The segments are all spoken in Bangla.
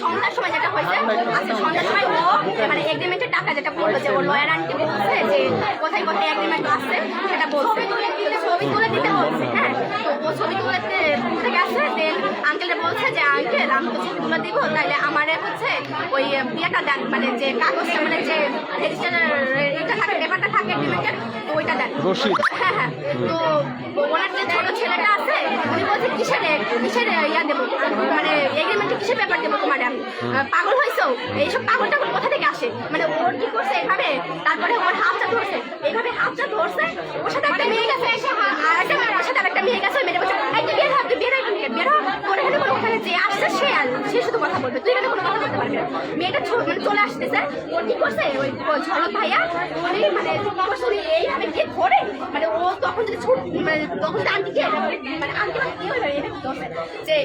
সন্ধ্যার সময় যেটা হয়েছে, আজকে সন্ধ্যার সময় ও মানে এগ্রিমেন্টের টাকা যেটা বললো যে ওর লয়ার আন্টি বলছে যে কোথায় কোথায় এগ্রিমেন্ট আসছে সেটা বলছে, ছবি তুলে দিতে বলছে। হ্যাঁ, তো ও ছবি তুলে দিতে গেছে। দেন আঙ্কেলটা বলছে যে আঙ্কেল আমি তো ছবি তুলে দিব, তাহলে আমারে হচ্ছে ওই বিয়েটা দেন, মানে যে কাগজটা মানে যে রেজিস্টার থাকে পেপারটা থাকে এগ্রিমেন্টের, তো ওইটা দেন। হ্যাঁ হ্যাঁ, তো ওনার যে ছোট ছেলেটা আছে উনি বলছে কিসের ইয়া দেবো, মানে এগ্রিমেন্টে কিসের পেপার দেবো তোমার, আমি পাগল হয়েছো? এইসব পাগল টাগল কোথা থেকে আসে? মানে ওর কি করছে এভাবে, তারপরে ওর হাতটা ধরছে, এইভাবে হাতটা ধরছে, ওর সাথে একটা মেয়ে গেছে, আর একটা ওর সাথে আরেকটা মেয়ে গেছে, মেয়েটা বলছে একটা বের হ, তুই বের হয় বের হ, তোর এখানে কোনো ওখানে যে আসছে সে শুধু কথা বলবে, তুই এখানে কোনো কথা বলতে পারবি না। মেয়েটা মানে চলে আসতেছে, ওর কি করছে ওই ঝলক ভাইয়া উনি মানে কি করছে উনি এইভাবে গিয়ে ধরে, মানে ও তখন যদি ছুট মানে তখন যদি আন্টিকে মানে আন্টি মানে কি হয়ে এটা কি করছে যে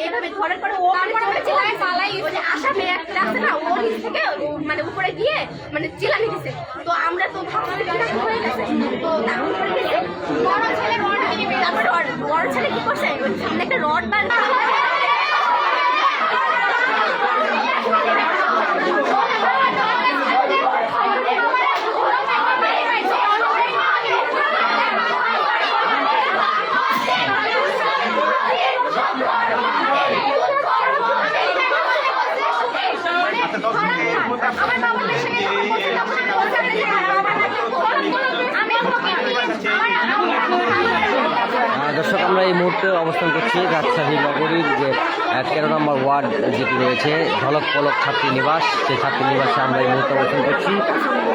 এইভাবে ধরার পরে ও মানে চলে চিল্লায় পালাই, ওই যে আশা মেয়ে একটা আছে না, ও নিচ থেকে মানে উপরে গিয়ে মানে চিল্লানি দিছে। তো আমরা তো হয়ে গেছে, তো বড় ছেলে তারপরে বড় ছেলে কি করছে সামনে একটা রড বাঁধ দর্শক, আমরা এই মুহূর্তে অবস্থান করছি রাজশাহী নগরীর যে 13 নম্বর ওয়ার্ড যেটি রয়েছে ঝলক পলক ছাত্রী নিবাস, সেই ছাত্রী নিবাসে আমরা এই মুহূর্তে অবস্থান করছি।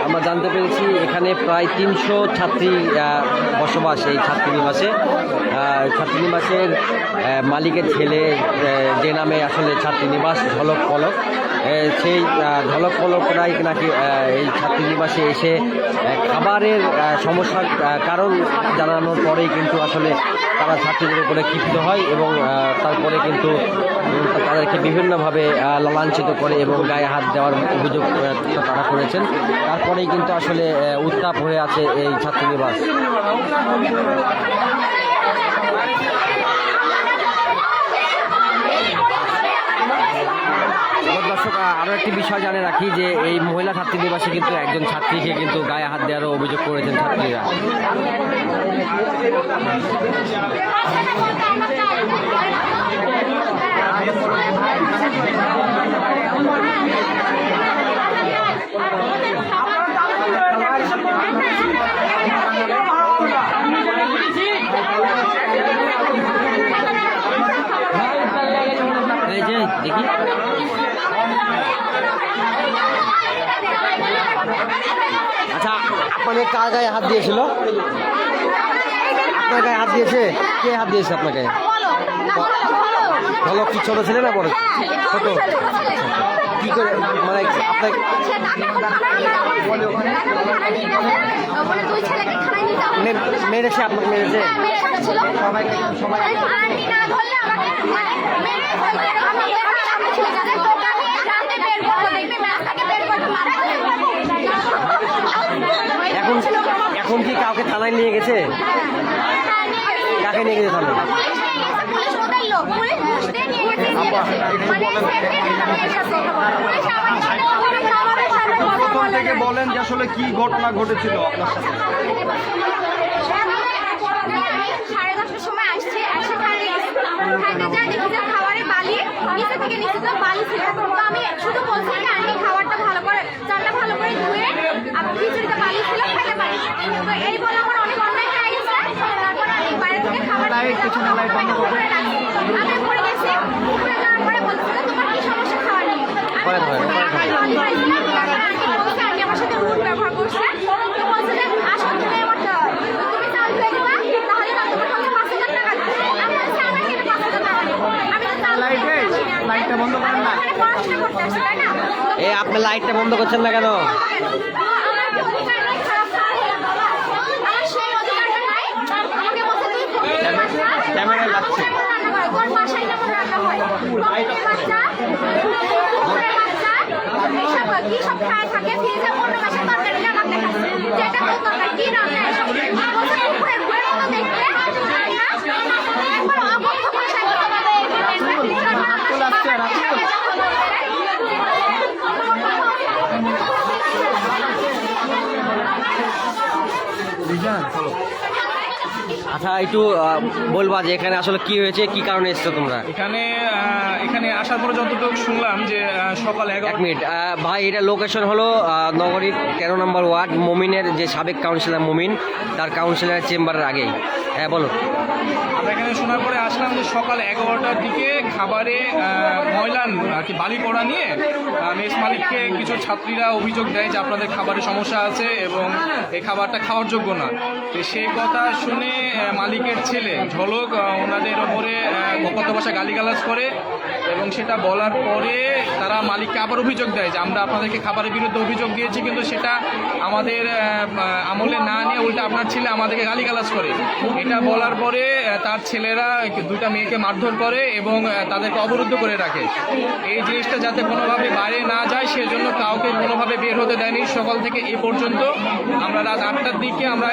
আমরা জানতে পেরেছি এখানে প্রায় 300 ছাত্রী বসবাস এই ছাত্রী নিবাসে। ছাত্রী নিবাসের মালিকের ছেলে যে নামে আসলে ছাত্রী নিবাস ঝলক পলক, সেই ঝলক পলকরাই নাকি এই ছাত্রী নিবাসে এসে খাবারের সমস্যার কারণ জানানোর পরেই কিন্তু আসলে তারা ছাত্রীদের উপরে ক্ষিপ্ত হয় এবং তারপরে কিন্তু তাদেরকে বিভিন্নভাবে লাঞ্ছিত করে এবং গায়ে হাত দেওয়ার অভিযোগ তারা করেছেন। তারপরেই কিন্তু আসলে উত্তাপ হয়ে আছে এই ছাত্রীনিবাস। দর্শক, আরও একটি বিষয় জানে রাখি যে এই মহিলা ছাত্রীনিবাসে কিন্তু একজন ছাত্রীকে কিন্তু গায়ে হাত দেওয়ারও অভিযোগ করেছেন ছাত্রীরা। দেখি আচ্ছা, আপনাকে কার গায়ে হাত দিয়েছিল? আপনার গায়ে হাত দিয়েছে? কে হাত দিয়েছে আপনাকে? ভালো কি ছোট ছেলে না বড়? ছোট। কি করে মানে আপনাকে মেরেছে? আপনাকে মেরেছে? এখন কি কাউকে থানায় নিয়ে গেছে? কাকে নিয়ে গেছে থানায়? থেকে বলেন যে আসলে কি ঘটনা ঘটেছিল আপনার সাথে? 10:30টার সময় আসছে, এসে খাইতে যা দেখি যে খাবারে বালি নিচে থেকে নিচে তো বালি ছিল। তো আমি শুধু বলছি যে আন্টি খাবারটা ভালো করে চালটা ভালো করে ধুয়ে আপনি খিচুড়িতে বালি ছিল খাইতে পারি। তো এই বলে আমার অনেক অন্যায় হয়ে গেছে। তারপর আমি বাইরে থেকে খাবার আমি উপরে গেছি, উপরে যাওয়ার পরে বলছিল তোমার কি সমস্যা খাওয়া নিয়ে? আমি আমার সাথে রুট ব্যবহার করছে। তো বলছে যে আসো তুমি আমার তুমি চাল ধুয়ে দিবা, তাহলে তোমার 5,000 টাকা দিবে। আমি বলছি আমার কেন 5,000 টাকা দিব? আমি তো চাল লাইটটা বন্ধ করেন না। পড়াশোনা করতে আসছি, তাই না? এই আপনি লাইটটা বন্ধ করছেন না কেন? ক্যামেরা যাচ্ছে। কি সব খায় থাকে ফ্রিজে 15 মাসের তরকারি রান্না দেখাচ্ছে, যেটা তো তরকারি কি রান্না এসব বলছে উপরে ঘুরে মতো দেখতে একবার আচ্ছা একটু বলবা যে এখানে আসলে কি হয়েছে, কি কারণে এসছো তোমরা? এখানে আসার পরে যতটুকু শুনলাম যে সকাল এক 11 মিনিট ভাই, এটা লোকেশন হলো নগরীর 13 নম্বর ওয়ার্ড, মমিনের যে সাবেক কাউন্সিলর মমিন, তার কাউন্সিলরের চেম্বারের আগেই। হ্যাঁ বলো। আমরা এখানে শোনার পরে আসলাম যে সকাল 11টার দিকে খাবারে ময়লা আর কি বালি পড়া নিয়ে মেস মালিককে কিছু ছাত্রীরা অভিযোগ দেয় যে আপনাদের খাবারে সমস্যা আছে এবং এই খাবারটা খাওয়ার যোগ্য না। তো সেই কথা শুনে মালিকের ছেলে ঝলক ওনাদের ওপরে কত ভাষা গালিগালাজ করে এবং সেটা বলার পরে তারা মালিককে আবার অভিযোগ দেয় যে আমরা আপনাদেরকে খাবারের বিরুদ্ধে অভিযোগ দিয়েছি, কিন্তু সেটা আমাদের আমলে না নিয়ে উল্টা আপনার ছেলে আমাদেরকে গালিগালাজ করে। এটা বলার পরে তার ছেলেরা দুটা মেয়েকে মারধর করে এবং তাদেরকে অবরুদ্ধ করে রাখে। এই জিনিসটা যাতে কোনোভাবে বাইরে না যায় সেজন্য কাউকে কোনোভাবে বের হতে দেয়নি সকাল থেকে এ পর্যন্ত। আমরা রাত 8টার দিকে আমরা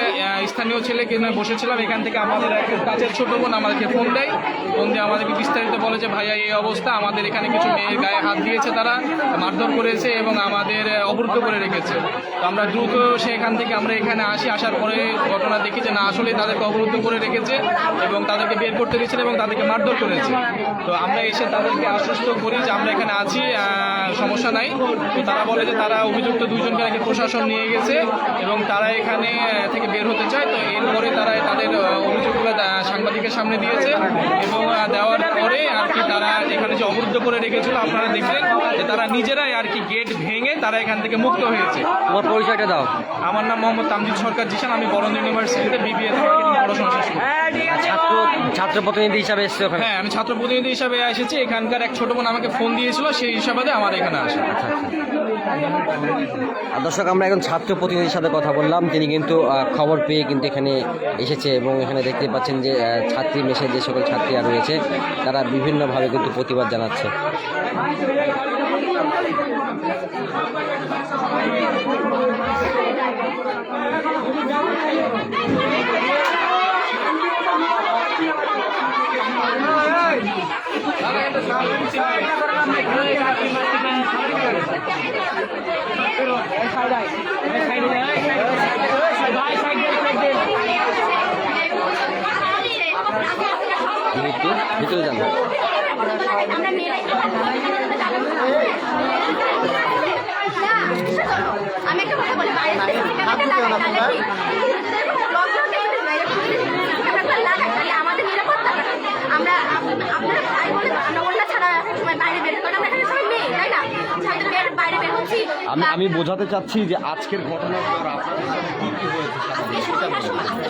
স্থানীয় ছেলেকে নিয়ে বসেছিলাম। এখান থেকে আমাদের এক কাছের ছোটো বোন আমাদেরকে ফোন দেয়, ফোন দিয়ে আমাদেরকে বিস্তারিত বলে যে ভাইয়া এই অবস্থা, আমাদের এখানে কিছু মেয়ের গায়ে হাত দিয়েছে, তারা মারধর করেছে এবং আমাদের অবরুদ্ধ করে রেখেছে। তো আমরা দ্রুত সেখান থেকে আমরা এখানে আসি, আসার পরে ঘটনা দেখি যে না আসলে তাদেরকে অবরুদ্ধ করে রেখেছে এবং তাদেরকে বের করতে দিয়েছিল এবং তাদেরকে মারধর করেছে। তো আমরা এসে তাদেরকে আশ্বস্ত করি যে আমরা এখানে আছি, সমস্যা নাই। তো তারা বলে যে তারা অভিযুক্ত দুইজনকে নাকি প্রশাসন নিয়ে গেছে এবং তারা এখানে থেকে বের হতে চায়। তো এরপরে তারা তাদের অভিযোগগুলো সাংবাদিকের সামনে দিয়েছে এবং দেওয়ার পরে আর কি তারা এখানে যে অবরুদ্ধ করে রেখেছিল আপনারা দেখলেন যে তারা নিজেরাই আর কি গেট ভেঙে তারা এখান থেকে মুক্ত হয়েছে। তোমার পরিচয়টা দাও। আমার নাম মোহাম্মদ তামজিদ সরকার জিশান, আমি বরেন্দ্র ইউনিভার্সিটিতে বিবিএ মার্কেটিং পড়াশোনা শেষ করি। ছাত্র প্রতিনিধি হিসাবে এসছো ওখানে? হ্যাঁ, আমি ছাত্র প্রতিনিধি হিসাবে এসেছি। এখানকার এক ছোট বোন আমাকে ফোন দিয়েছিল, সেই হিসাবে আমার এখানে আসে। আর দর্শক, আমরা এখন ছাত্র প্রতিনিধির সাথে কথা বললাম। তিনি কিন্তু খবর পেয়ে কিন্তু এখানে এসেছে এবং এখানে দেখতে পাচ্ছেন যে ছাত্রী মেশে যে সকল ছাত্রীরা রয়েছে তারা বিভিন্নভাবে কিন্তু প্রতিবাদ জানাচ্ছে। ভিতরে যান। আমরা মেয়েরাই আমি একটা কথা বলি, বাইরে আমাদের নিরাপত্তা আমরা আপনারা ভাই বলে আমরা অন্য ছাড়া সময় বাইরে বের করি, আমরা এখানে সবাই মেয়ে তাই না, বাইরে বের হচ্ছি। আমি বোঝাতে চাচ্ছি যে আজকের ঘটনার পর আপনাদের সাথে কি কি হয়েছে? আজকে